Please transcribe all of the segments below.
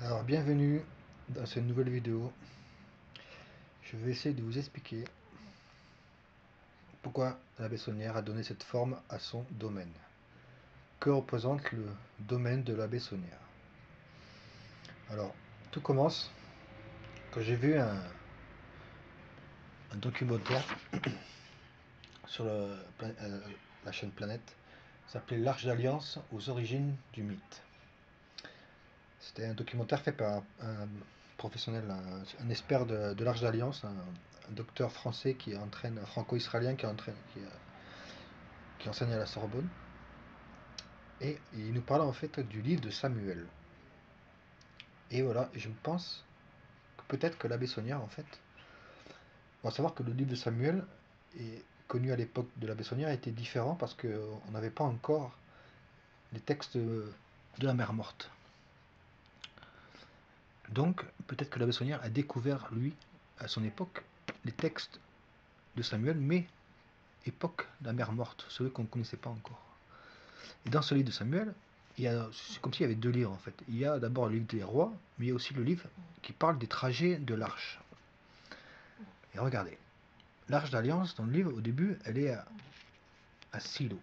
Alors, bienvenue dans cette nouvelle vidéo. Je vais essayer de vous expliquer pourquoi la Bessonnière a donné cette forme à son domaine. Que représente le domaine de la Bessonnière? Alors, tout commence quand j'ai vu un documentaire sur la chaîne Planète, s'appelait L'Arche d'Alliance aux origines du mythe. C'était un documentaire fait par un professionnel, un expert de l'Arche d'Alliance, un docteur français qui entraîne, un franco-israélien qui enseigne à la Sorbonne. Et il nous parle en fait du livre de Samuel. Et voilà, je pense que peut-être que l'abbé Saunière, en fait, on va savoir que le livre de Samuel est connu à l'époque de l'abbé Saunière était différent parce qu'on n'avait pas encore les textes de la mer morte. Donc, peut-être que l'abbé Saunière a découvert, lui, à son époque, les textes de Samuel, mais époque de la mer morte, ceux qu'on ne connaissait pas encore. Et dans ce livre de Samuel, c'est comme s'il y avait deux livres en fait. Il y a d'abord le livre des rois, mais il y a aussi le livre qui parle des trajets de l'arche. Et regardez, l'arche d'alliance dans le livre, au début, elle est à Silo.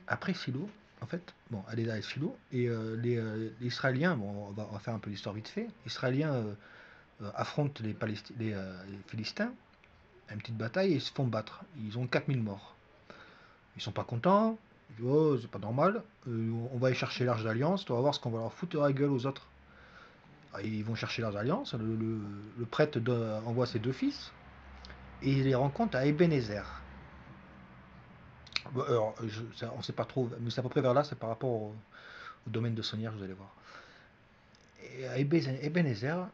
Après Silo, en fait, bon, elle est là à Silo, et les Israéliens, bon, on va faire un peu l'histoire vite fait, les Israéliens affrontent les Philistins, une petite bataille, et ils se font battre. Ils ont 4000 morts. Ils sont pas contents, ils disent, oh, c'est pas normal, on va aller chercher l'arche d'alliance, on va voir ce qu'on va leur foutre à la gueule aux autres. Ils vont chercher leurs alliances, le prêtre envoie ses deux fils, et il les rencontre à Ebenezer. Bon, alors, on ne sait pas trop, mais c'est à peu près vers là, c'est par rapport au domaine de Sonnière, vous allez voir. Et à Ebenezer,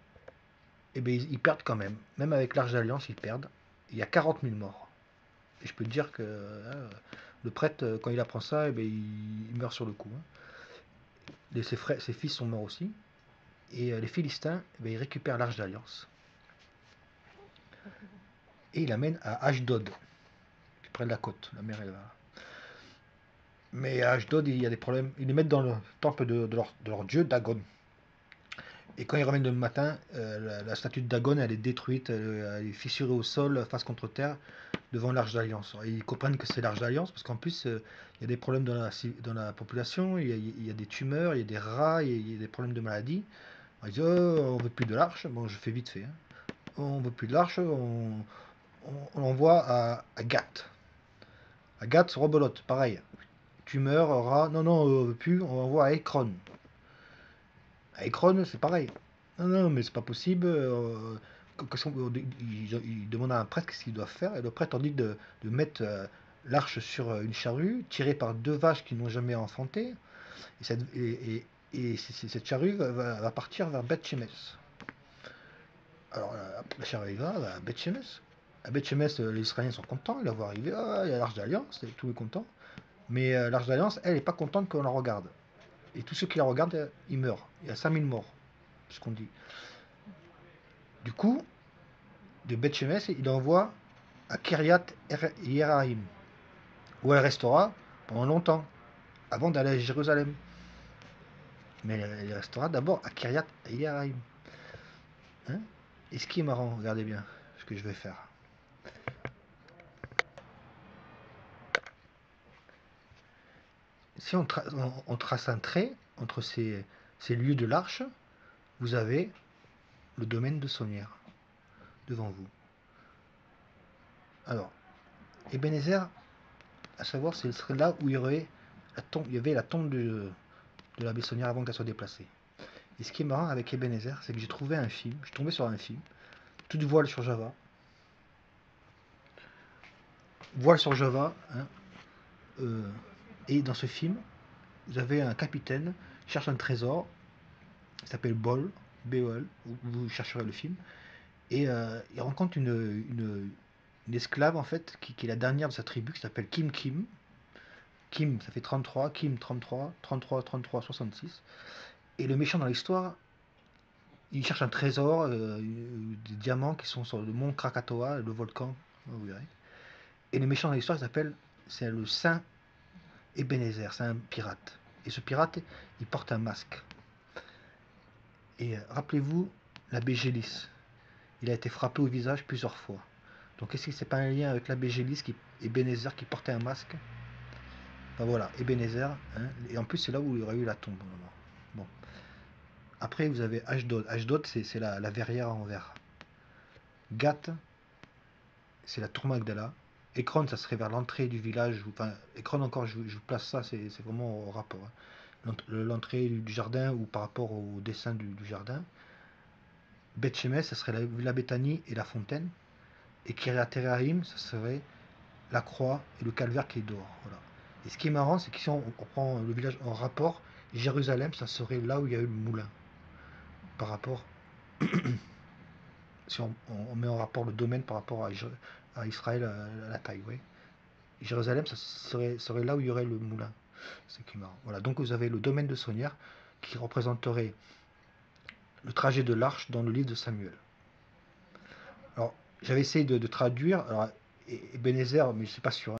eh ben, ils perdent quand même avec l'Arche d'Alliance, ils perdent. Il y a 40 000 morts. Et je peux te dire que le prêtre, quand il apprend ça, eh ben, il meurt sur le coup. Ses fils sont morts aussi. Et les Philistins, eh ben, ils récupèrent l'Arche d'Alliance. Et ils l'amènent à Ashdod, près de la côte. La mer est là. Mais à Ashdod, il y a des problèmes. Ils les mettent dans le temple de leur dieu, Dagon. Et quand ils reviennent le matin, la statue de Dagon, elle est détruite, elle est fissurée au sol, face contre terre, devant l'Arche d'Alliance. Ils comprennent que c'est l'Arche d'Alliance, parce qu'en plus, il y a des problèmes dans la population, il y a des tumeurs, il y a des rats, il y a des problèmes de maladie. Ils disent, oh, on veut plus de l'Arche. Bon, je fais vite fait. On veut plus de l'Arche, on l'envoie à Gath. À Gath, rebelote, pareil. Tumeur, rat, non, non, on veut plus, on l'envoie à Ekron. À Ekron, c'est pareil. Non, non, mais c'est pas possible. Il demande à un prêtre ce qu'il doit faire, et le prêtre leur dit de mettre l'arche sur une charrue, tirée par deux vaches qui n'ont jamais enfanté, et cette charrue va partir vers Beth Shemesh. Alors la charrue va à Beth Shemesh. À Beth Shemesh, les Israéliens sont contents, ils la voient arriver, ah, il y a l'arche d'alliance, tout est content. Mais l'arche d'alliance, elle n'est pas contente qu'on la regarde. Et tous ceux qui la regardent, ils meurent. Il y a 5000 morts, ce qu'on dit. Du coup, de Beth Shemesh, il envoie à Kiryat Yeraim, où elle restera pendant longtemps, avant d'aller à Jérusalem. Mais elle restera d'abord à Kiryat Yeraim. Hein. Et ce qui est marrant, regardez bien ce que je vais faire. Si on trace un trait entre ces lieux de l'arche, vous avez le domaine de Sonnière devant vous. Alors, Ebenezer, à savoir, ce serait là où il y avait la tombe de la Bessonnière avant qu'elle soit déplacée. Et ce qui est marrant avec Ebenezer, c'est que j'ai trouvé un film, je suis tombé sur un film, toute voile sur Java. Voile sur Java, hein, et dans ce film, vous avez un capitaine qui cherche un trésor, il s'appelle Bol, B-O-L, vous chercherez le film, et il rencontre une esclave en fait, qui est la dernière de sa tribu, qui s'appelle Kim Kim. Kim, ça fait 33, Kim 33, 33, 33, 66. Et le méchant dans l'histoire, il cherche un trésor, des diamants qui sont sur le mont Krakatoa, le volcan, vous verrez. Et le méchant dans l'histoire, c'est le Saint Ebenezer, c'est un pirate. Et ce pirate, il porte un masque. Et rappelez-vous, l'abbé Gélis, il a été frappé au visage plusieurs fois. Donc est-ce que c'est pas un lien avec l'abbé Gélis et Ebenezer qui portait un masque? Enfin voilà, Ebenezer, hein, et en plus c'est là où il y aurait eu la tombe. Bon. Après vous avez Ashdod. Ashdod c'est la verrière en verre. Gath, c'est la tour Magdala. Ekron, ça serait vers l'entrée du village. Enfin, Ekron encore, je vous place ça, c'est vraiment au rapport. Hein. L'entrée du jardin ou par rapport au dessin du jardin. Beth Shemesh, ça serait la Béthanie et la fontaine. Et Kiryat Yearim, ça serait la croix et le calvaire qui est dehors. Voilà. Et ce qui est marrant, c'est que si on prend le village en rapport, Jérusalem, ça serait là où il y a eu le moulin. Par rapport, si on met en rapport le domaine par rapport à Israël, à la taille, oui. Jérusalem, ça serait là où il y aurait le moulin. C'est qui est marrant. Voilà, donc vous avez le domaine de Sonière qui représenterait le trajet de l'arche dans le livre de Samuel. Alors, j'avais essayé de traduire, alors, Ebenezer, mais je ne suis pas sûr.